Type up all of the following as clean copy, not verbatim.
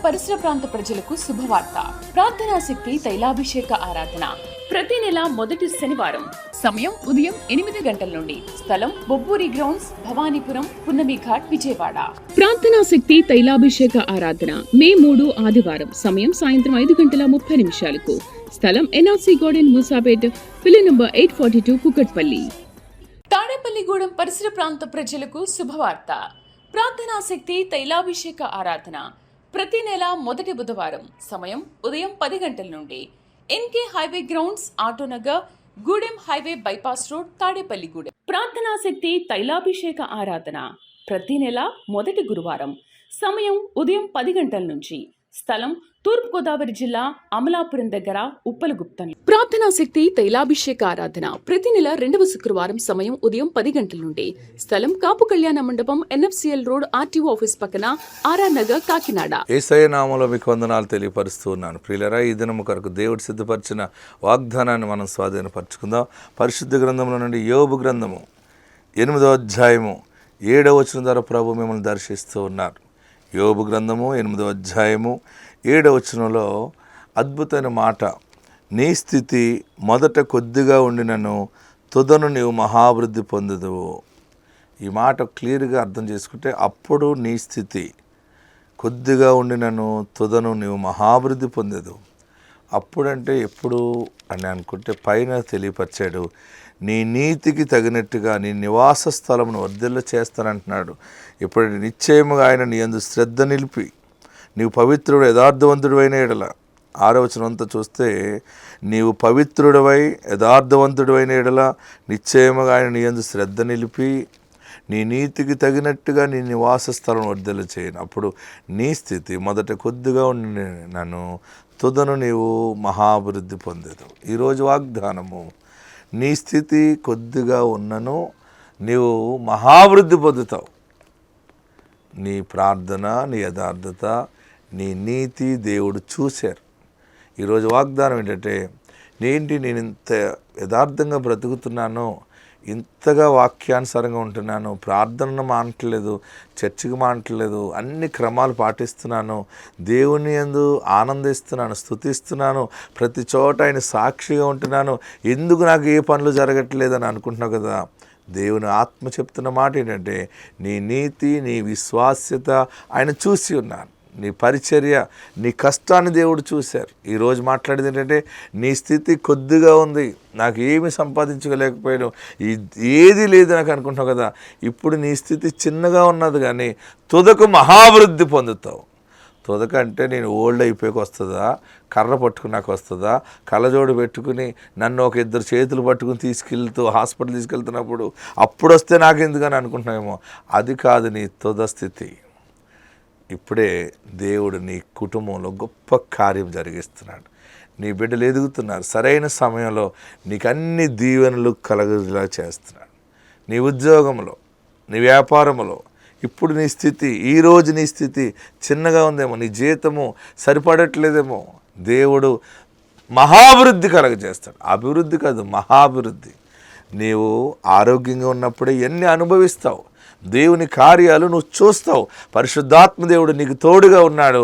పరిసర ప్రాంత ప్రజలకు శుభవార్త. ప్రార్థనా శక్తి తైలాభిషేక ఆరాధన ప్రతి నెల మొదటి శనివారం. సమయం ఉదయం 8 గంటల నుండి. స్థలం బొబ్బూరి గ్రౌండ్స్, భవానీపురం, పున్నమి ఘాట్, విజయవాడ. ప్రార్థనా శక్తి తైలాభిషేక ఆరాధన మే 3 ఆదివారం. సమయం సాయంత్రం 5:30 స్థలం NRC garden, Moosapet, pillar number 842, Kukatpally. Tadepalligudem పరిసర ప్రాంత ప్రజలకు శుభవార్త. ప్రార్థనా శక్తి తైలాభిషేక ఆరాధన ప్రతి నెల మొదటి బుధవారం. సమయం ఉదయం 10 గంటల నుండి. NK highway grounds, Autonagar, Gudem highway bypass road, Tadepalligudem. ప్రార్థనా శక్తి తైలాభిషేక ఆరాధన ప్రతి నెల మొదటి గురువారం. సమయం ఉదయం 10 గంటల నుంచి. స్థలం తూర్పుగోదావరి జిల్లా, అమలాపురం దగ్గర, ఉప్పలగుప్తం. ప్రార్థనా శక్తి తైలాభిషేక ఆరాధన ప్రతి నెల 2వ శుక్రవారం. సమయం ఉదయం 10 గంటల నుండి. స్థలం కాపు కళ్యాణ మండపం, ఎన్ఎఫ్సిఎల్ రోడ్, ఆర్టీఓ ఆఫీస్ పక్కన, ఆర్ఆర్ నగర్, కాకినాడ. యేసయ్య నామములో మీకు వందనాలు తెలియపరుస్తూ ఉన్నాను. ప్రియులారా, ఈ దినము కొరకు దేవుడు సిద్ధపరిచిన వాగ్దానాన్ని మనం స్వాధీనపరచుకుందాం. పరిశుద్ధ గ్రంథంలో నుండి యోబు గ్రంథము 8వ అధ్యాయము 7వ వచనం ద్వారా ప్రభు మిమ్మల్ని దర్శిస్తూ ఉన్నారు. యోబు గ్రంథము 8వ అధ్యాయము 7వ వచనంలో అద్భుతమైన మాట. నీ స్థితి మొదట కొద్దిగా ఉండినను తుదను నీవు మహాభివృద్ధి పొందుదువు. ఈ మాట క్లియర్గా అర్థం చేసుకుంటే, అప్పుడు నీ స్థితి కొద్దిగా ఉండినను తుదను నీవు మహాభివృద్ధి పొందదు. అప్పుడంటే ఎప్పుడు అని అనుకుంటే పైన తెలియపరిచాడు. నీ నీతికి తగినట్టుగా నీ నివాస స్థలమును వర్ధిల్ల చేస్తానంటున్నాడు. ఇప్పుడు నిశ్చయముగా ఆయన నీ యందు శ్రద్ధ నిలిపి నీవు పవిత్రుడు యథార్థవంతుడు అయిన ఎడల, 6వ వచనం అంతా చూస్తే, నీవు పవిత్రుడవై యథార్థవంతుడు అయిన ఎడల నిశ్చయముగా ఆయన నీ యందు శ్రద్ధ నిలిపి నీ నీతికి తగినట్టుగా నీ నివాస స్థలం వర్ధిల్ల చేయను. అప్పుడు నీ స్థితి మొదట కొద్దిగా ఉండి నన్ను తుదను నీవు మహాభివృద్ధి పొందేదు. ఈరోజు వాగ్దానము, నీ స్థితి కొద్దిగా ఉన్నను నీవు మహాభివృద్ధి పొందుతావు. నీ ప్రార్థన, నీ యథార్థత, నీ నీతి దేవుడు చూశారు. ఈరోజు వాగ్దానం ఏంటంటే, నేను ఇంత యథార్థంగా బ్రతుకుతున్నాను, ఇంతగా వాక్యానుసారంగా ఉంటున్నాను, ప్రార్థనను మానట్లేదు, చర్చికి మానట్లేదు, అన్ని క్రమాలు పాటిస్తున్నాను, దేవుని యందు ఆనందిస్తున్నాను, స్తుతిస్తున్నాను, ప్రతి చోట ఆయన సాక్షిగా ఉంటున్నాను, ఎందుకు నాకు ఏ పనులు జరగట్లేదు అని అనుకుంటున్నావు కదా. దేవుని ఆత్మ చెప్తున్న మాట ఏంటంటే, నీ నీతి, నీ విశ్వాస్యత ఆయన చూసి ఉన్నారు. నీ పరిచర్య, నీ కష్టాన్ని దేవుడు చూశారు. ఈరోజు మాట్లాడేది ఏంటంటే, నీ స్థితి కొద్దిగా ఉంది, నాకు ఏమి సంపాదించలేకపోయాను, ఏది లేదు నాకు అనుకుంటున్నావు కదా. ఇప్పుడు నీ స్థితి చిన్నగా ఉన్నది, కానీ తుదకు మహాభివృద్ధి పొందుతావు. తుదక అంటే నేను ఓల్డ్ అయిపోయాక వస్తుందా, కర్ర పట్టుకున్నాక వస్తుందా, కళ్ళజోడు పెట్టుకుని నన్ను ఒక 2 చేతులు పట్టుకుని తీసుకెళ్తూ హాస్పిటల్ తీసుకెళ్తున్నప్పుడు అప్పుడు వస్తే నాకు ఎందుకని అనుకుంటున్నామేమో. అది కాదు నీ తుద స్థితి. ఇప్పుడే దేవుడు నీ కుటుంబంలో గొప్ప కార్యం జరిగిస్తున్నాడు. నీ బిడ్డలు ఎదుగుతున్నారు. సరైన సమయంలో నీకు అన్ని దీవెనలు కలగేలా చేస్తున్నాడు. నీ ఉద్యోగంలో, నీ వ్యాపారంలో ఇప్పుడు నీ స్థితి, ఈరోజు నీ స్థితి చిన్నగా ఉందేమో, నీ జీతము సరిపడట్లేదేమో, దేవుడు మహాభివృద్ధి కలగజేస్తాడు. అభివృద్ధి కాదు, మహాభివృద్ధి. నీవు ఆరోగ్యంగా ఉన్నప్పుడే ఎన్ని అనుభవిస్తావు, దేవుని కార్యాలు నువ్వు చూస్తావు. పరిశుద్ధాత్మ దేవుడు నీకు తోడుగా ఉన్నాడు,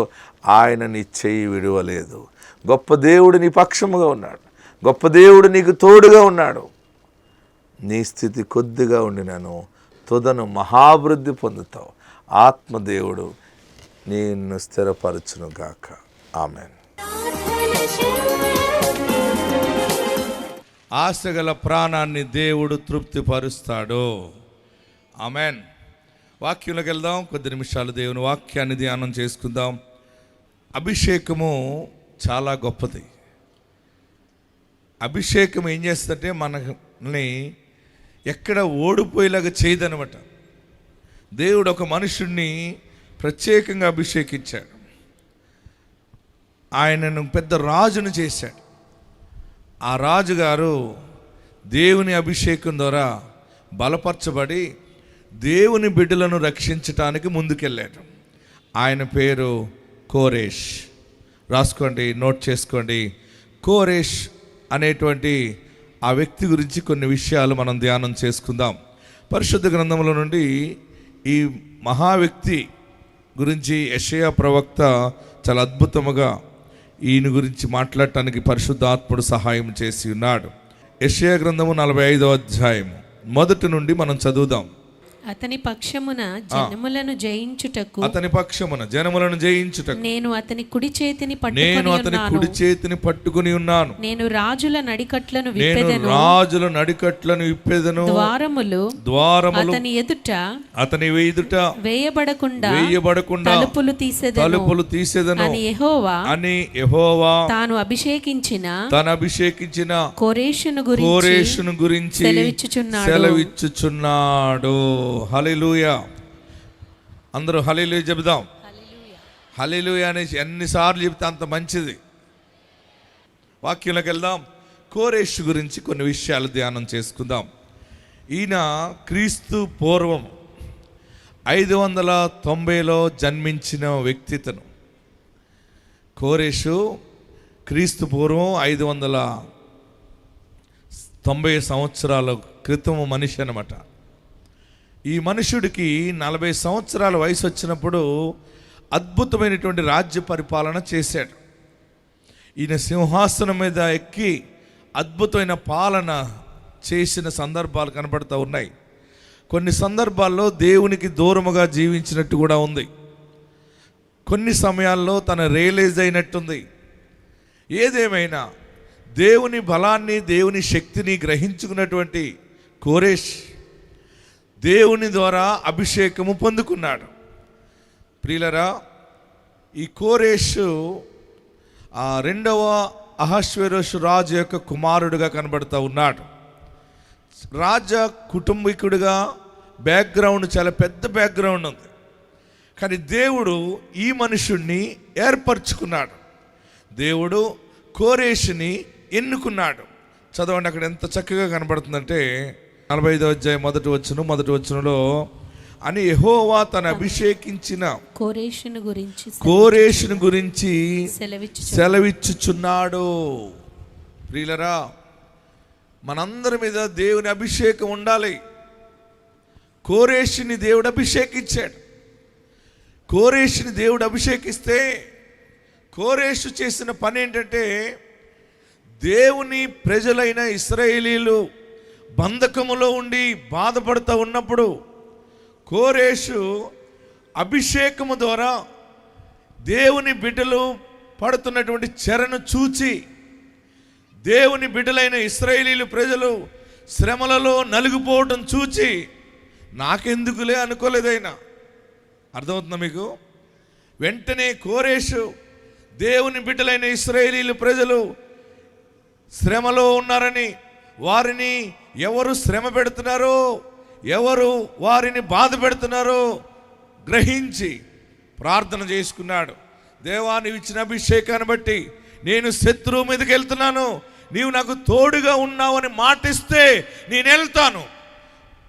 ఆయన నీ చెయ్యి విడవలేదు. గొప్ప దేవుడు నీ పక్షముగా ఉన్నాడు, గొప్ప దేవుడు నీకు తోడుగా ఉన్నాడు. నీ స్థితి కొద్దిగా ఉండినను తుదను మహాభివృద్ధి పొందుతావు. ఆత్మదేవుడు నిన్ను స్థిరపరచును గాక. ఆమెన్. ఆశగల ప్రాణాన్ని దేవుడు తృప్తిపరుస్తాడు. ఆమెన్. వాక్యంలోకి వెళ్దాం. కొద్ది నిమిషాలు దేవుని వాక్యాన్ని ధ్యానం చేసుకుందాం. అభిషేకము చాలా గొప్పది. అభిషేకం ఏం చేస్తుందంటే, మనల్ని ఎక్కడ ఓడిపోయేలాగా చేయదనమాట. దేవుడు ఒక మనుషుణ్ణి ప్రత్యేకంగా అభిషేకించాడు. ఆయనను పెద్ద రాజును చేశాడు. ఆ రాజుగారు దేవుని అభిషేకం ద్వారా బలపరచబడి దేవుని బిడ్డలను రక్షించటానికి ముందుకెళ్ళాడు. ఆయన పేరు కోరేష్. రాసుకోండి, నోట్ చేసుకోండి. కోరేష్ అనేటువంటి ఆ వ్యక్తి గురించి కొన్ని విషయాలు మనం ధ్యానం చేసుకుందాం. పరిశుద్ధ గ్రంథంలో నుండి ఈ మహా వ్యక్తి గురించి యెషయా ప్రవక్త చాలా అద్భుతముగా ఈయన గురించి మాట్లాడటానికి పరిశుద్ధాత్ముడు సహాయం చేసి ఉన్నాడు. యెషయా గ్రంథము 45వ అధ్యాయము మొదటి నుండి మనం చదువుదాం. అతని పక్షమున జనములను జయించుటకు నేను అతని కుడి చేతిని పట్టుకుని ఉన్నాను. నేను రాజుల నడికట్లను విప్పెదను. ద్వారములు అతని ఎదుట వేయబడకుండా తలుపులు తీసెదను అని యెహోవా తాను అభిషేకించిన కోరేషును గురించి సెలవిచ్చుచున్నాడు. హల్లెలూయా. అందరూ హల్లెలూయా చెబుదాం. హల్లెలూయా అనేసి ఎన్నిసార్లు చెబితే అంత మంచిది. వాక్యంలోకి వెళ్దాం. కోరేషు గురించి కొన్ని విషయాలు ధ్యానం చేసుకుందాం. ఈయన క్రీస్తు పూర్వం 590లో జన్మించిన వ్యక్తితను. కోరేషు క్రీస్తు పూర్వం 590 సంవత్సరాల క్రితం మనిషి అన్నమాట. ఈ మనుషుడికి 40 సంవత్సరాల వయసు వచ్చినప్పుడు అద్భుతమైనటువంటి రాజ్య పరిపాలన చేశాడు. ఈయన సింహాసనం మీద ఎక్కి అద్భుతమైన పాలన చేసిన సందర్భాలు కనబడుతూ ఉన్నాయి. కొన్ని సందర్భాల్లో దేవునికి దూరముగా జీవించినట్టు కూడా ఉంది. కొన్ని సమయాల్లో తన రియలైజ్ అయినట్టుంది. ఏదేమైనా దేవుని బలాన్ని, దేవుని శక్తిని గ్రహించుకున్నటువంటి కోరేష్ దేవుని ద్వారా అభిషేకము పొందుకున్నాడు. ప్రియులరా, ఈ కోరేషు రెండవ అహష్వేరోషు రాజు యొక్క కుమారుడుగా కనబడుతూ ఉన్నాడు. రాజా కుటుంబీకుడిగా బ్యాక్గ్రౌండ్ చాలా పెద్ద బ్యాక్గ్రౌండ్ ఉంది. కానీ దేవుడు ఈ మనుషుణ్ణి ఏర్పరచుకున్నాడు. దేవుడు కోరేషుని ఎన్నుకున్నాడు. చదవండి, అక్కడ ఎంత చక్కగా కనబడుతుందంటే 45వ అధ్యాయం మొదటి వచనంలో అని యెహోవా తన అభిషేకించిన కోరేషును గురించి సెలవిచ్చుచున్నాడు. ప్రియులరా, మనందరి మీద దేవుని అభిషేకం ఉండాలి. కోరేషుని దేవుడు అభిషేకించాడు. కోరేషుని దేవుడు అభిషేకిస్తే కోరేషు చేసిన పని ఏంటంటే, దేవుని ప్రజలైన ఇశ్రాయేలీలు బంధకములో ఉండి బాధపడుతూ ఉన్నప్పుడు కోరేషు అభిషేకము ద్వారా దేవుని బిడ్డలు పడుతున్నటువంటి చెరను చూచి, దేవుని బిడ్డలైన ఇశ్రాయేలీలు ప్రజలు శ్రమలలో నలిగిపోవటం చూచి నాకెందుకులే అనుకోలేదైనా. అర్థమవుతుందా మీకు? వెంటనే కోరేషు దేవుని బిడ్డలైన ఇశ్రాయేలీలు ప్రజలు శ్రమలో ఉన్నారని, వారిని ఎవరు శ్రమ పెడుతున్నారో, ఎవరు వారిని బాధ పెడుతున్నారో గ్రహించి ప్రార్థన చేసుకున్నాడు. దేవా, నీవు ఇచ్చిన అభిషేకాన్ని బట్టి నేను శత్రువు మీదకి వెళ్తున్నాను, నీవు నాకు తోడుగా ఉన్నావని మాటిస్తే నేను వెళ్తాను,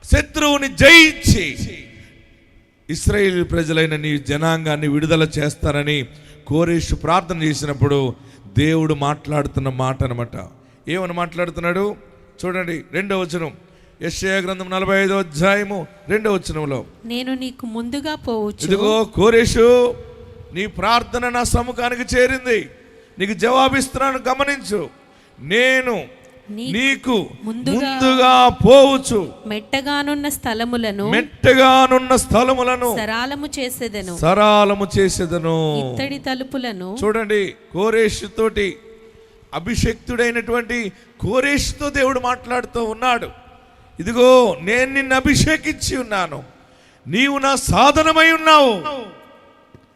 శత్రువుని జయించి ఇశ్రాయేలు ప్రజలైన నీ జనాంగాన్ని విడుదల చేస్తానని కోరేషు ప్రార్థన చేసినప్పుడు దేవుడు మాట్లాడుతున్న మాట అనమాట. ఏమని మాట్లాడుతున్నాడు చూడండి. 2వ వచనం, యెషయా గ్రంథం 45వ అధ్యాయము 2వ వచనంలో, నేను నీకు ముందుగా పోవచ్చు. ఇదిగో కోరేషు, నీ ప్రార్థన నా సముఖానికి చేరింది, నీకు జవాబిస్తున్నాను, గమనించు. నేను నీకు ముందుగా పోవచ్చు, మెట్టగానున్న స్థలములను సరాలము చేసేదను. ఇత్తడి తలుపులను. చూడండి, కోరేషు తోటి, అభిషక్తుడైనటువంటి కోరేషుతో దేవుడు మాట్లాడుతూ ఉన్నాడు. ఇదిగో నేను నిన్ను అభిషేకించి ఉన్నాను, నీవు నా సాధనమై ఉన్నావు,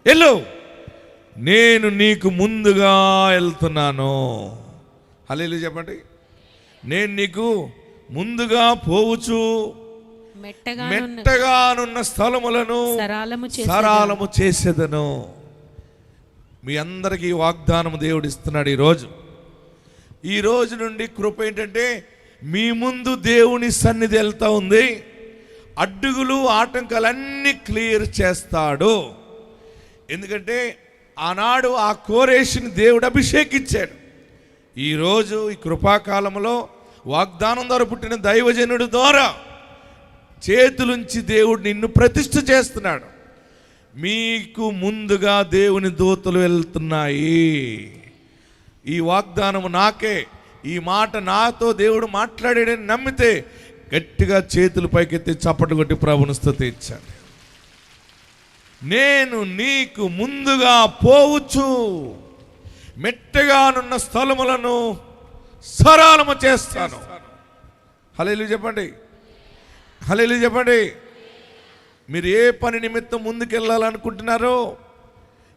వెళ్ళు, నేను నీకు ముందుగా వెళ్తున్నాను. హల్లెలూయా చెప్పండి. నేను నీకు ముందుగా పోవచ్చు, మెట్టగానున్న స్థలములను సరాలము చేసేదను. మీ అందరికీ వాగ్దానం దేవుడు ఇస్తున్నాడు. ఈ రోజు నుండి కృప ఏంటంటే, మీ ముందు దేవుని సన్నిధి వెళ్తా ఉంది, అడ్డుగులు ఆటంకాలన్నీ క్లియర్ చేస్తాడు. ఎందుకంటే ఆనాడు ఆ కోరేషుని దేవుడు అభిషేకించాడు. ఈరోజు ఈ కృపాకాలంలో వాగ్దానం ద్వారా పుట్టిన దైవజనుడు ద్వారా చేతులుంచి దేవుడు నిన్ను ప్రతిష్ఠ చేస్తున్నాడు. మీకు ముందుగా దేవుని దూతలు వెళ్తున్నాయి. ఈ వాగ్దానము నాకే, ఈ మాట నాతో దేవుడు మాట్లాడాడని నమ్మితే గట్టిగా చేతులు పైకెత్తి చప్పట్లు కొట్టి ప్రభుని స్తుతించండి. నేను నీకు ముందుగా పోవచ్చు, మెట్టగానున్న స్థలములను సరళము చేస్తాను. హల్లెలూయా చెప్పండి, హల్లెలూయా చెప్పండి. మీరు ఏ పని నిమిత్తం ముందుకెళ్ళాలనుకుంటున్నారో,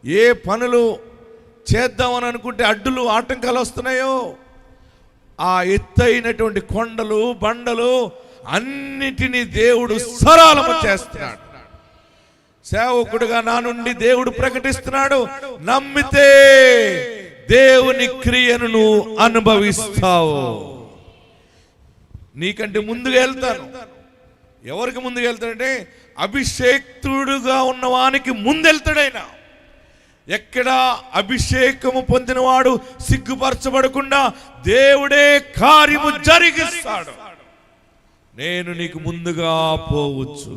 ఏ పనులు చేద్దామని అనుకుంటే అడ్డులు ఆటంకాలు వస్తున్నాయో, ఆ ఎత్తైనటువంటి కొండలు బండలు అన్నిటినీ దేవుడు సరళము చేస్తున్నాడు. సేవకుడుగా నా నుండి దేవుడు ప్రకటిస్తున్నాడు, నమ్మితే దేవుని క్రియను నువ్వు అనుభవిస్తావు. నీకంటే ముందుగా వెళ్తాను. ఎవరికి ముందుగా వెళ్తాడంటే అభిషేక్తుడుగా ఉన్నవానికి ముందెళ్తాడైనా. ఎక్కడ అభిషేకము పొందినవాడు సిగ్గుపరచబడకుండా దేవుడే కార్యము జరిగిస్తాడు. నేను నీకు ముందుగా పోవచ్చు.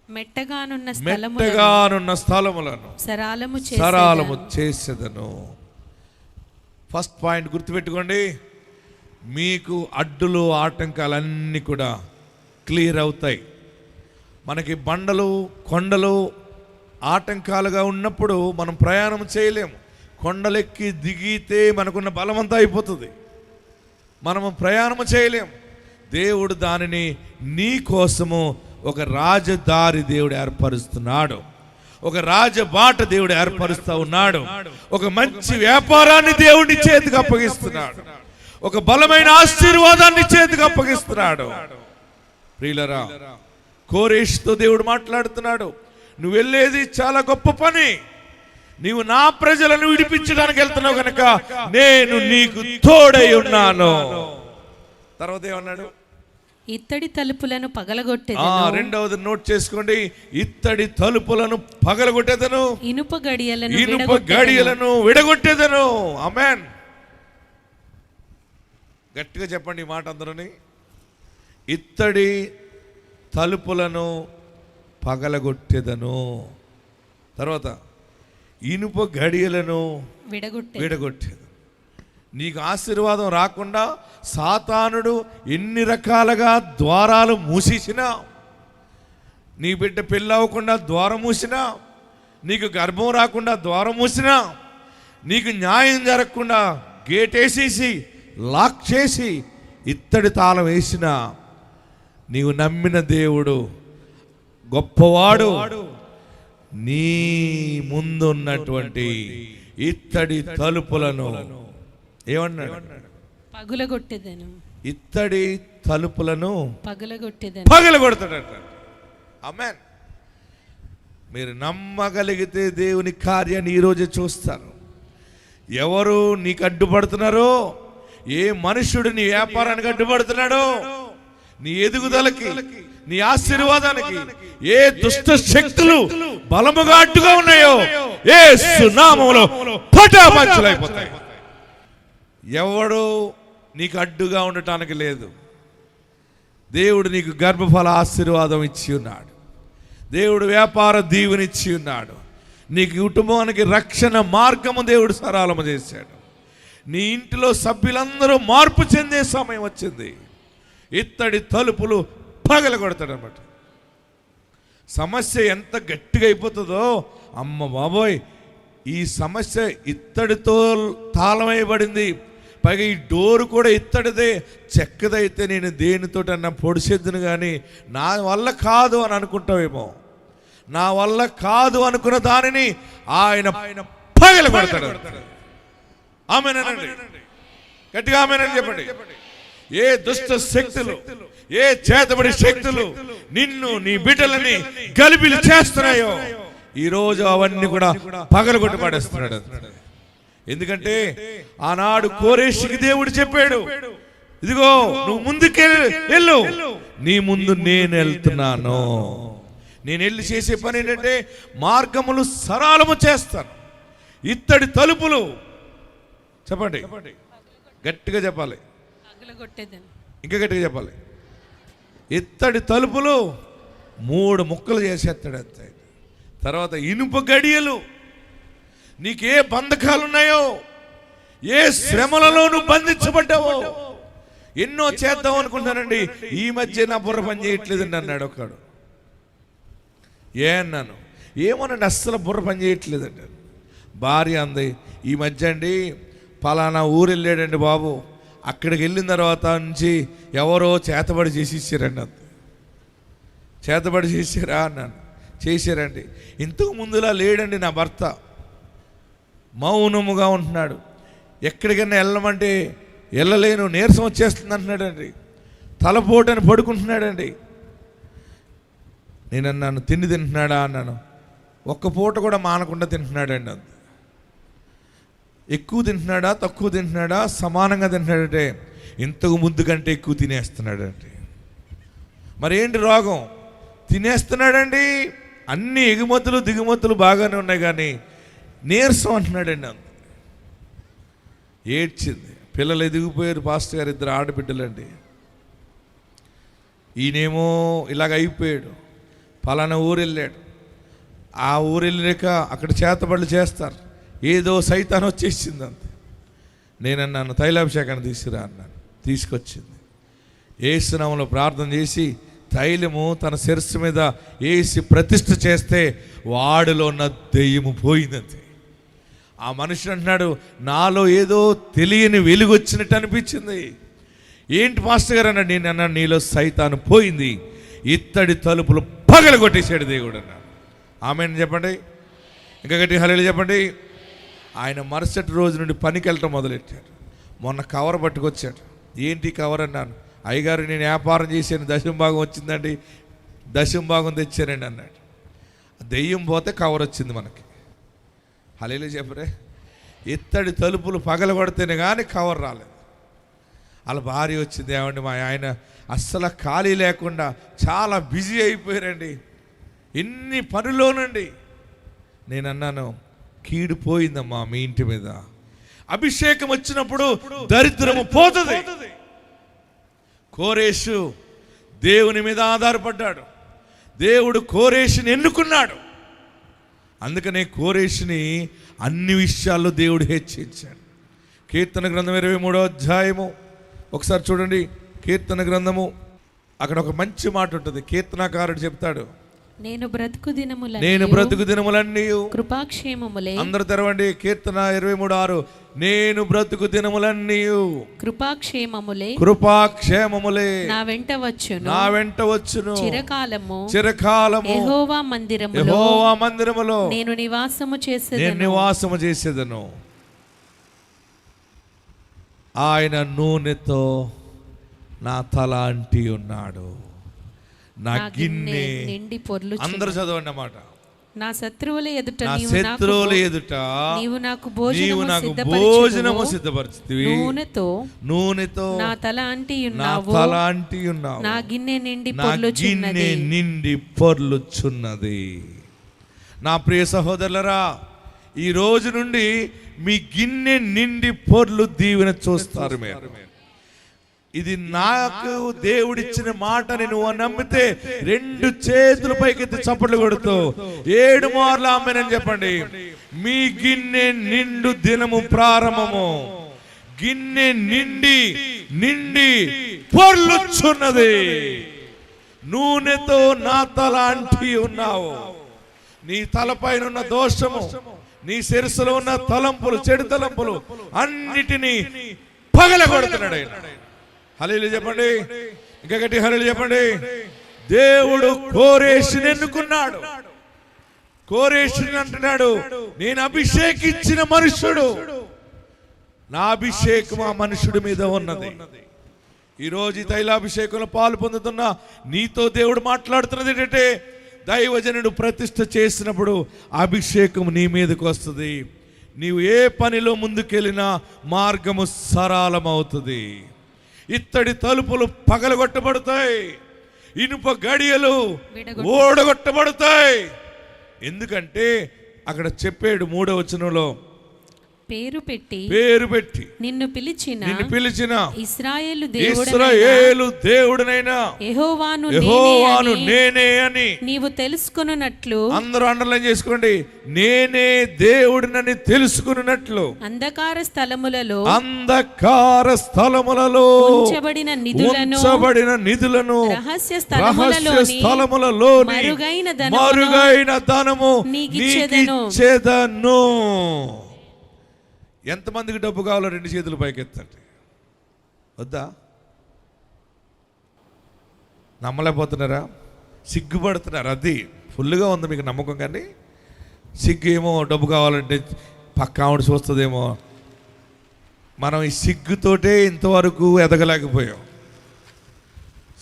మెట్టగానున్న స్థలములను సరళము చేసేదను. ఫస్ట్ పాయింట్ గుర్తుపెట్టుకోండి, మీకు అడ్డులు ఆటంకాలన్నీ కూడా క్లియర్ అవుతాయి. మనకి బండలు కొండలు ఆటంకాలుగా ఉన్నప్పుడు మనం ప్రయాణం చేయలేము. కొండలెక్కి దిగితే మనకున్న బలమంతా అయిపోతుంది, మనము ప్రయాణం చేయలేము. దేవుడు దానిని నీ కోసము ఒక రాజదారి దేవుడు ఏర్పరుస్తున్నాడు, ఒక రాజబాట దేవుడు ఏర్పరుస్తూ ఉన్నాడు, ఒక మంచి వ్యాపారాన్ని దేవుడిని చేతికి అప్పగిస్తున్నాడు, ఒక బలమైన ఆశీర్వాదాన్ని చేతికి అప్పగిస్తున్నాడు. ప్రియులరా, కోరేష్తో దేవుడు మాట్లాడుతున్నాడు, నువ్వు వెళ్ళేది చాలా గొప్ప పని, నీవు నా ప్రజలను విడిపించడానికి వెళ్తున్నావు కనుక నేను నీకు తోడై ఉన్నాను. తర్వాత ఏమన్నాడు? ఇత్తడి తలుపులను పగలగొట్టేదను. రెండవది నోట్ చేసుకోండి, ఇత్తడి తలుపులను పగలగొట్టేదను, ఇనుప గడియలను విడగొట్టేదను. ఆమేన్. గట్టిగా చెప్పండి ఈ మాట అందరూని. ఇత్తడి తలుపులను పగలగొట్టేదను, తర్వాత ఇనుప గడియలను విడగొట్టేది. నీకు ఆశీర్వాదం రాకుండా సాతానుడు ఎన్ని రకాలుగా ద్వారాలు మూసేసినా, నీ బిడ్డ పెళ్ళి అవ్వకుండా ద్వారం మూసినా, నీకు గర్భం రాకుండా ద్వారం మూసినా, నీకు న్యాయం జరగకుండా గేట్ వేసేసి లాక్ చేసి ఇత్తడి తాళం వేసినా, నీవు నమ్మిన దేవుడు గొప్పవాడు. నీ ముందున్నటువంటి ఇత్తడి తలుపులను ఏమన్నాడు? పగలగొట్టేదను. ఇత్తడి తలుపులను పగలగొట్టేదను. ఆమేన్. మీరు నమ్మగలిగితే దేవుని కార్యాన్ని ఈరోజు చూస్తారు. ఎవరు నీకు అడ్డుపడుతున్నారో, ఏ మనుషుడు నీ వ్యాపారానికి అడ్డుపడుతున్నాడో, నీ ఎదుగుదలకి, నీ ఆశీర్వాదానికి ఏ దుష్ట శక్తులు బలముగా అడ్డుగా ఉన్నాయో యేసు నామములో పటాపంచలైపోతాయి. ఎవడు నీకు అడ్డుగా ఉండటానికి లేదు. దేవుడు నీకు గర్భఫల ఆశీర్వాదం ఇచ్చి ఉన్నాడు, దేవుడు వ్యాపార దీవెనిచ్చి ఉన్నాడు, నీకు కుటుంబానికి రక్షణ మార్గము దేవుడు సరళము చేశాడు. నీ ఇంటిలో సభ్యులందరూ మార్పు చెందే సమయం వచ్చింది. ఇత్తడి తలుపులు పగలగొడతాడు అన్నమాట. సమస్య ఎంత గట్టిగా అయిపోతుందో, అమ్మ బాబోయ్, ఈ సమస్య ఇత్తడితో తాళమైబడింది, పైగా ఈ డోరు కూడా ఇత్తడిదే, చెక్కదైతే నేను దేనితోటన్నా పొడిసేద్దును కానీ నా వల్ల కాదు అని అనుకుంటావేమో. నా వల్ల కాదు అనుకున్న దానిని ఆయన పగలగొడతాడు. ఆమేనండి, గట్టిగా ఆమేనని చెప్పండి. ఏ దుష్ట శక్తులు, ఏ చేతబడి శక్తులు నిన్ను నీ బిడ్డలని గలిబిలి చేస్తున్నాయో ఈ రోజు అవన్నీ కూడా పగలగొట్టి పడేస్తున్నాడు. ఎందుకంటే ఆనాడు కోరేషికి దేవుడు చెప్పాడు, ఇదిగో నువ్వు ముందుకెళ్ళు, నీ ముందు నేను వెళ్తున్నాను. నేను వెళ్ళి చేసే పని ఏంటంటే మార్గములు సరళము చేస్తాను. ఇత్తడి తలుపులు, చెప్పండి గట్టిగా చెప్పాలి, ఇంకా గట్టిగా చెప్పాలి. ఇత్తడి తలుపులు 3 ముక్కలు చేసేస్తాడు అంతే. తర్వాత ఇనుప గడియలు, నీకే బంధకాలు ఉన్నాయో, ఏ శ్రమలలో నువ్వు బంధించబడ్డావో, ఎన్నో చేద్దాం అనుకుంటానండి, ఈ మధ్య నా బుర్ర పని చేయట్లేదండి అన్నాడు ఒకడు. అన్నాను, ఏమోనండి అస్సలు బుర్ర పని చేయట్లేదండి. భార్య అంది, ఈ మధ్య అండి పలానా ఊరు వెళ్ళాడండి బాబు, అక్కడికి వెళ్ళిన తర్వాత నుంచి ఎవరో చేతబడి చేసి ఇచ్చారండి. అంత చేతబడి చేశారా అన్నాను. చేశారండి. ఇంతకు ముందులా లేడండి నా భర్త, మౌనముగా ఉంటున్నాడు. ఎక్కడికైనా వెళ్ళమంటే వెళ్ళలేను, నీరసం వచ్చేస్తుంది అంటున్నాడండి. తలపోటని పడుకుంటున్నాడండి. నేను అన్నాను, తిండి తింటున్నాడా అన్నాను. ఒక్క పూట కూడా మానకుండా తింటున్నాడండి. అంత ఎక్కువ తింటున్నాడా తక్కువ తింటున్నాడా సమానంగా తింటున్నాడంటే ఇంతకు ముందు కంటే ఎక్కువ తినేస్తున్నాడండి. మరేంటి రోగం? తినేస్తున్నాడండి. అన్ని ఎగుమతులు దిగుమతులు బాగానే ఉన్నాయి కానీ నీరసం అంటున్నాడండి. అంత ఏడ్చింది. పిల్లలు ఎదిగిపోయారు. పాస్టర్ గారు 2 ఆడబిడ్డలండి. ఈయనేమో ఇలాగ అయిపోయాడు. పలానా ఊరు వెళ్ళాడు. ఆ ఊరు వెళ్ళాక అక్కడ చేతబడులు చేస్తారు. ఏదో సైతాన్ వచ్చేసింది. అంత నేనన్నాను, తైలాభిషేకాన్ని తీసుకురా అన్నాను. తీసుకొచ్చింది. యేసు నామములో ప్రార్థన చేసి తైలము తన శిరస్సు మీద వేసి ప్రతిష్ఠ చేస్తే వాడిలో ఉన్న దెయ్యము పోయిందంతే. ఆ మనుషుడు అంటున్నాడు, నాలో ఏదో తెలియని వెలుగు వచ్చినట్టు అనిపించింది. ఏంటి పాస్టర్ గారు అన్నాడు. నేను అన్నాను, నీలో సైతాను పోయింది, ఇత్తడి తలుపులు పగల కొట్టేశాడు దేవుడు అన్నాడు. ఆమెను చెప్పండి, ఇంకా గట్టి హల్లెలూయా చెప్పండి. ఆయన మరుసటి రోజు నుండి పనికి వెళ్ళటం మొదలెట్టాడు. మొన్న కవర్ పట్టుకొచ్చాడు. ఏంటి కవర్ అన్నాను. అయ్యగారు, నేను వ్యాపారం చేశాను, 10వ భాగం వచ్చిందండి, 10వ భాగం తెచ్చానండి అన్నాడు. దెయ్యం పోతే కవర్ వచ్చింది మనకి. హల్లెలూయా చెప్పరే. ఇత్తడి తలుపులు పగలగొడితేనే కానీ కవర్ రాలేదు. వాళ్ళ భార్య వచ్చింది, ఏమండి మా ఆయన అస్సలు ఖాళీ లేకుండా చాలా బిజీ అయిపోయారండి, ఎన్ని పనులోనండి. నేను అన్నాను, కీడు పోయిందమ్మా మీ ఇంటి మీద. అభిషేకం వచ్చినప్పుడు దరిద్రము పోతుంది. కోరేషు దేవుని మీద ఆధారపడ్డాడు. దేవుడు కోరేషుని ఎన్నుకున్నాడు. అందుకనే కోరేషుని అన్ని విషయాల్లో దేవుడు హెచ్చించాడు. కీర్తన గ్రంథం 23వ అధ్యాయము ఒకసారి చూడండి. కీర్తన గ్రంథము అక్కడ ఒక మంచి మాట ఉంటుంది. కీర్తనకారుడు చెప్తాడు, నేను బ్రతుకు దినములన్నీ కృపాక్షేమములే. అందరూ తెరవండి. కీర్తన 23:6. నేను బ్రతుకు దినములన్నీ కృపాక్షేమములే నా వెంట వచ్చును చిరకాలము యెహోవా మందిరములో నేను నివాసము చేసేదను. ఆయన నూనెతో నా తల అంటి ఉన్నాడు, నా గిన్నె నిండి పొర్లు. అందరూ చదవండి అన్నమాట. నా శత్రువుల ఎదుట నీవు నాకు భోజనము సిద్ధపరచితివి. నూనెతో నా తల అంటి ఉన్నావు, నా గిన్నె నిండి పొర్లుచున్నది. నా ప్రియ సహోదరులరా, ఈ రోజు నుండి మీ గిన్నె నిండి పొర్లు దీవెన చూస్తారు మీరు. ఇది నాకు దేవుడిచ్చిన మాటని నువ్వు నమ్మితే 2 చేతులు పైకెత్తి చప్పట్లు కొడుతూ 7 మార్లు ఆమేనని చెప్పండి. మీ గిన్నె నిండు దినము ప్రారంభము. గిన్నె నిండి పొర్లుచున్నది. నూనెతో నా తల అంటి ఉన్నావు. నీ తలపైన ఉన్న దోషము, నీ శిరస్సులో ఉన్న తలంపులు, చెడు తలంపులు అన్నిటినీ పగలగొడుతున్నాడు ఆయన. హల్లెలూయా చెప్పండి. ఇంకా గట్టి హల్లెలూయా చెప్పండి. దేవుడు కోరేషుని ఎన్నుకున్నాడు. కోరేషుని అంటున్నాడు, నేను అభిషేకించిన మనుషుడు, నా అభిషేకం ఆ మనుషుడి మీద ఉన్నది. ఈరోజు ఈ తైలాభిషేకంలో పాలు పొందుతున్న నీతో దేవుడు మాట్లాడుతున్నది ఏంటంటే, దైవజనుడు ప్రతిష్ఠ చేసినప్పుడు అభిషేకం నీ మీదకి వస్తుంది. నీవు ఏ పనిలో ముందుకెళ్ళినా మార్గము సరళమవుతుంది. ఇత్తడి తలుపులు పగలగొట్టబడతాయి, ఇనుప గడియలు ఓడగొట్టబడతాయి. ఎందుకంటే అక్కడ చెప్పాడు 3వ వచనంలో, పేరు పెట్టి నిన్ను పిలిచిన ఇశ్రాయేలు దేవుడనైనా యెహోవాను నేనే అని నీవు తెలుసుకొనున్నట్లు, అందరూ అండర్లైన్ చేసుకోండి, నేనే దేవుడినని తెలుసుకున్నట్లు అంధకార స్థలములలో ఉంచబడిన నిధులను రహస్య స్థలములలో మరుగైన ధనము నీకిచ్చెదను. ఎంతమందికి డబ్బు కావాలో 2 చేతులు పైకెత్తండి. వద్దా? నమ్మలేకపోతున్నారా? సిగ్గుపడుతున్నారు. అది ఫుల్గా ఉంది మీకు నమ్మకం, కానీ సిగ్గు ఏమో డబ్బు కావాలంటే పక్క ఆవిడ చూస్తుందేమో. మనం ఈ సిగ్గుతోటే ఇంతవరకు ఎదగలేకపోయాం.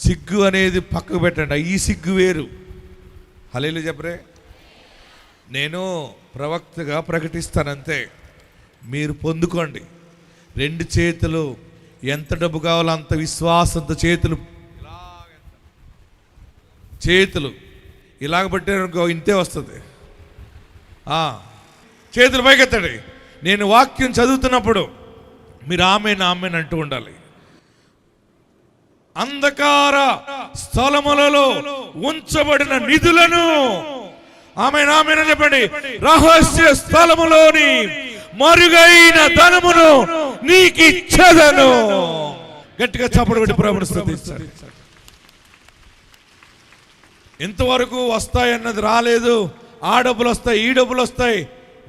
సిగ్గు అనేది పక్కకు పెట్టండి. ఈ సిగ్గు వేరు. హల్లెలూయా చెప్పరే. నేను ప్రవక్తగా ప్రకటిస్తానంతే, మీరు పొందుకోండి. 2 చేతులు, ఎంత డబ్బు కావాలో అంత విశ్వాసంతో చేతులు ఇలాగ పట్టారనుకో, ఇంతే వస్తుంది. చేతులు పైకెత్తండి. నేను వాక్యం చదువుతున్నప్పుడు మీరు ఆమేన్ అంటూ ఉండాలి. అంధకార స్థలములలో ఉంచబడిన నిధులను, ఆమేన్ అని చెప్పండి, రహస్య స్థలములోని మరుగైన ధనమును నీకిచ్చెదను. గట్టిగా చప్పట్లు కొట్టి ప్రభువుని స్తుతించండి. ఇంతవరకు వస్తాయన్నది రాలేదు. ఆ డబ్బులు వస్తాయి, ఈ డబ్బులు వస్తాయి,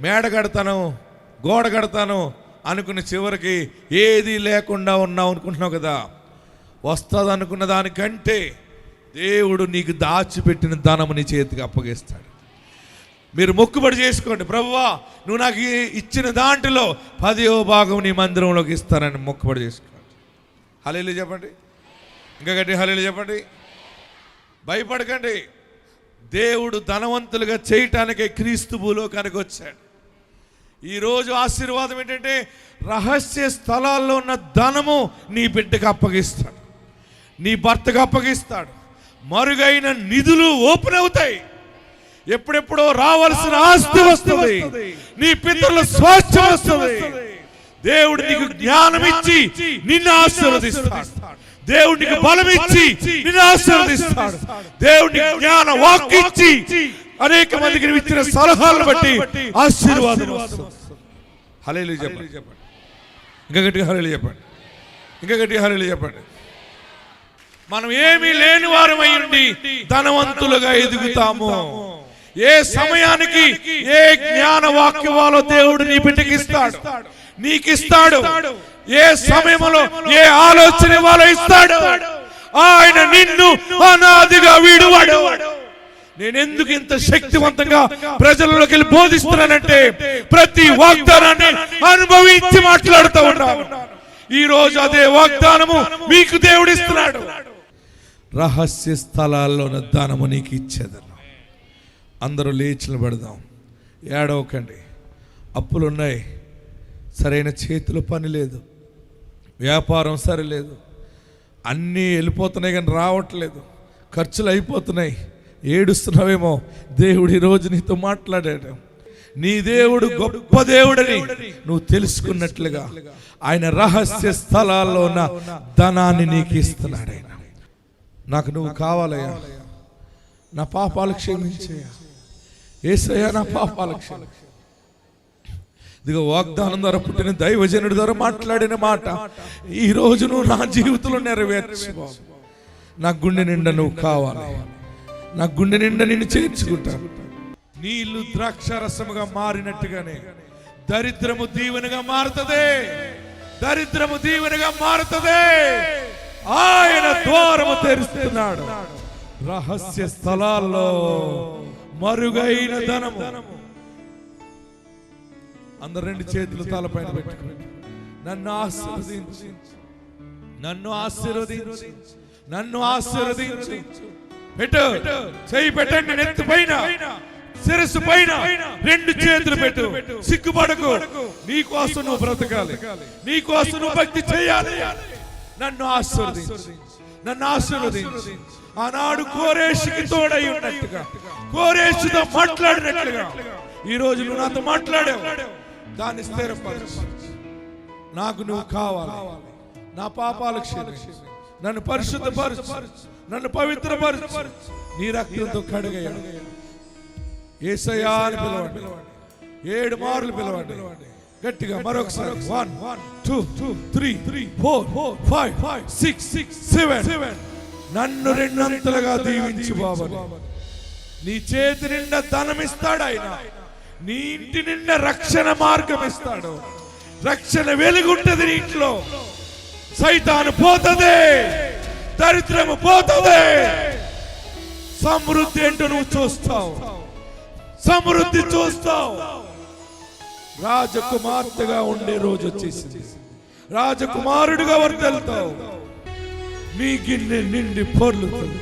మేడ కడతాను, గోడ కడతాను అనుకున్న చివరికి ఏది లేకుండా ఉన్నావు అనుకుంటున్నావు కదా. వస్తుంది అనుకున్న దానికంటే దేవుడు నీకు దాచిపెట్టిన ధనము నీ చేతికి అప్పగిస్తాడు. మీరు మొక్కుబడి చేసుకోండి, ప్రభువా నువ్వు నాకు ఇచ్చిన దాంట్లో 10వ భాగం నీ మందిరంలోకి ఇస్తానని మొక్కుబడి చేసుకోండి. హల్లెలూయా చెప్పండి. ఇంకా గట్టి హల్లెలూయా చెప్పండి. భయపడకండి. దేవుడు ధనవంతులుగా చేయటానికే క్రీస్తు భూలోకానికి వచ్చాడు. ఈరోజు ఆశీర్వాదం ఏంటంటే, రహస్య స్థలాల్లో ఉన్న ధనము నీ బిడ్డకు అప్పగిస్తాడు, నీ భర్తకు అప్పగిస్తాడు. మరుగైన నిధులు ఓపెన్ అవుతాయి. ఎప్పుడెప్పుడో రావాల్సిన ఆస్తి వస్తుంది, నీ పితరుల స్వాస్థ్యం వస్తుంది. దేవుడు నీకు జ్ఞానం ఇచ్చి నిన్ను ఆశీర్వదిస్తాడు. దేవుడికి బలం ఇచ్చి నిన్ను ఆశీర్వదిస్తాడు. దేవుడికి జ్ఞాన వాక్కు ఇచ్చి అనేక మందికి ఇచ్చిన సలహాలను బట్టి ఆశీర్వాదం వస్తుంది. హల్లెలూయా చెప్పండి. ఇంకా గట్టిగా హల్లెలూయా చెప్పండి. ఇంకా గట్టిగా హల్లెలూయా చెప్పండి. మనం ఏమీ లేని వారమై ఉండి ధనవంతులుగా ఎదుగుతాము. ఏ సమయానికి ఏ జ్ఞాన వాక్యవాలో దేవుడు నీ బిడ్డకి ఇస్తాడు, నీకు ఇస్తాడు. ఏ సమయంలో ఏ ఆలోచన వాళ్ళో ఇస్తాడు. ఆయన నిన్ను అనాదిగా వీడువాడు. నేను ఎందుకు ఇంత శక్తివంతంగా ప్రజల్లోకి వెళ్ళి బోధిస్తున్నానంటే, ప్రతి వాగ్దానాన్ని అనుభవించి మాట్లాడుతూ ఉన్నాను. ఈ రోజు అదే వాగ్దానము మీకు దేవుడు ఇస్తున్నాడు. రహస్య స్థలాల్లో దానము నీకు ఇచ్చేదను. అందరూ లేచి నిలబడదాం. ఏడవకండి. అప్పులున్నాయి, సరైన చేతిలో పని లేదు, వ్యాపారం సరిలేదు, అన్నీ వెళ్ళిపోతున్నాయి కానీ రావట్లేదు, ఖర్చులు అయిపోతున్నాయి, ఏడుస్తున్నావేమో. దేవుడు ఈరోజు నీతో మాట్లాడాడు. నీ దేవుడు గొప్ప దేవుడని నువ్వు తెలుసుకున్నట్లుగా ఆయన రహస్య స్థలాల్లో ఉన్న ధనాన్ని నీకు ఇస్తున్నాడు. ఆయన నాకు నువ్వు కావాలయ్యా, నా పాపాలు క్షమించయ్యా, యేసయ్యా నా పాపాలు క్షమించ. ఇదిగో వాగ్దానం ద్వారా పుట్టిన దైవజనుడి ద్వారా మాట్లాడిన మాట ఈ రోజు నువ్వు నా జీవితంలో నెరవేర్చు. నా గుండె నిండా నువ్వు కావాలి, నా గుండె నిండా నిన్ను చేర్చుకుంటాను. నీళ్లు ద్రాక్షారసముగా మారినట్టుగానే దరిద్రము దీవెనగా మారుతుంది. దరిద్రము దీవెనగా మారుతుంది. ఆయన ద్వారము తెరుస్తున్నాడు. రహస్య స్థలాల్లో మరుగైన ధనము. అందరు 2 చేతులు తలపైన పెట్టుకోండి. నన్ను ఆశీర్వదించు, నన్ను ఆశీర్వదించు, నన్ను ఆశీర్వదించు. పెట్టు, చేయి పెట్టండి నెత్తి పైన, శిరస్సు పైన 2 చేతులు పెట్టు. సిగ్గుపడకు. నీ కోసం నువ్వు బ్రతకాలి, నీ కోసం నువ్వు భక్తి చేయాలి. నన్ను ఆశీర్వదించు, నన్ను ఆశీర్వదించు. ఆనాడు కోరేషుకి తోడై ఉన్నట్టుగా, కోరేషుతో మాట్లాడినట్లుగా ఈ రోజు నువ్వు నాతో మాట్లాడావు. దాన్ని స్థిరపరచు. నాకు నువ్వు కావాలి. నా పాపాలు క్షమించు, నన్ను పరిశుద్ధపరచు, నన్ను పవిత్రపరచు, నీ రక్తంతో కడిగేయడు. యేసయ్యా అని పిలవండి. 7 మార్లు పిలవండి గట్టిగా. మరొకసారి 1 2 3 4 5 6 7. నన్ను రెండంతలుగా దీవించు బాబా. నీ చేతి నిండా ధనం ఇస్తాడు ఆయన. నీ ఇంటి నిండా రక్షణ మార్గం ఇస్తాడు. రక్షణ వెలుగుంటది నీ ఇంట్లో. సైతాను పోతదే, దరిద్రము పోతదే. సమృద్ధి ఏంటో నువ్వు చూస్తావు, సమృద్ధి చూస్తావు. రాజకుమార్తెగా ఉండే రోజు వచ్చేసింది. రాజకుమారుడిగా వర్దెళ్తావు. నీ గిన్నె నిండి పొర్లుతుంది.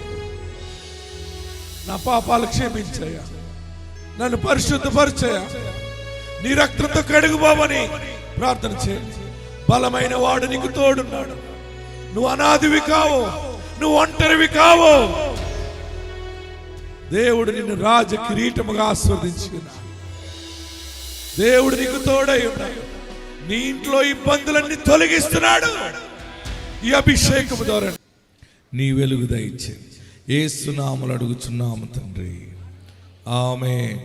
నా పాపాలు క్షమించయ్యా, నన్ను పరిశుద్ధపరిచయ్యా, నీ రక్తంతో కడుగు బాబని ప్రార్థన చేయండి. బలమైన వాడు నీకు తోడున్నాడు. నువ్వు అనాదివి కావు, నువ్వు ఒంటరివి కావు. దేవుడు నిన్ను రాజ కిరీటముగా ఆస్వాదించుకున్నాడు. దేవుడు నీకు తోడై ఉన్నాడు. నీ ఇంట్లో ఇబ్బందులన్నీ తొలగిస్తున్నాడు. ఈ అభిషేకము ద్వారా నీ వెలుగు దయచేయండి. యేసు నామములో అడుగుచున్నాము తండ్రి, ఆమేన్.